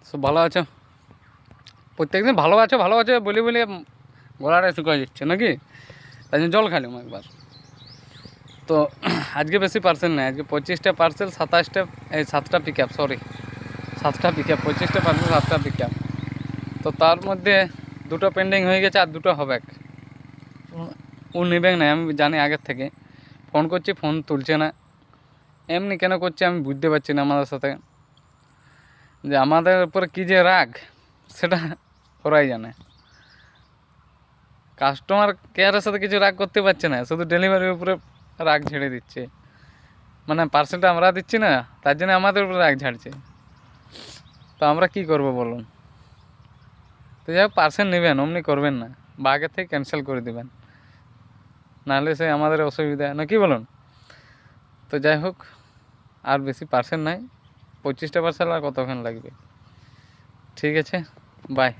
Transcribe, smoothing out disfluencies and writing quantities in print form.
সব ভালো আছো? প্রত্যেকদিন ভালো আছো বলে বলে গলাটা শুকিয়ে যাচ্ছে নাকি? তাই জন্য জল খাইলাম একবার। তো আজকে বেশি পার্সেল নেই, আজকে 25টা পার্সেল, 7টা পিক আপ, সরি 7টা পিক আপ, 25টা পার্সেল 7টা পিক আপ। তো তার মধ্যে 2টো পেন্ডিং হয়ে গেছে আর 2টো হবে। ও নেবেন না আমি জানি আগের থেকে। ফোন করছি, ফোন তুলছে না। এমনি কেন করছে আমি বুঝতে পারছি না। আমাদের সাথে যে আমাদের উপরে কী যে রাগ, সেটা ওরাই জানে। কাস্টমার কেয়ারের সাথে কিছু রাগ করতে পারছে না, শুধু ডেলিভারির উপরে রাগ ঝেড়ে দিচ্ছে। মানে পার্সেলটা আমরা দিচ্ছি না, তার জন্য আমাদের উপরে রাগ ঝাড়ছে। তো আমরা কি করব বলুন? তো যাই হোক, পার্সেল নেবেন অমনি করবেন না, বা আগের থেকে ক্যান্সেল করে দেবেন, নাহলে সে আমাদের অসুবিধা না, কি বলুন? তো যাই হোক, আর বেশি পার্সেল নাই, 25টা পার্সেল আর কতক্ষণ লাগবে। ঠিক আছে, বাই।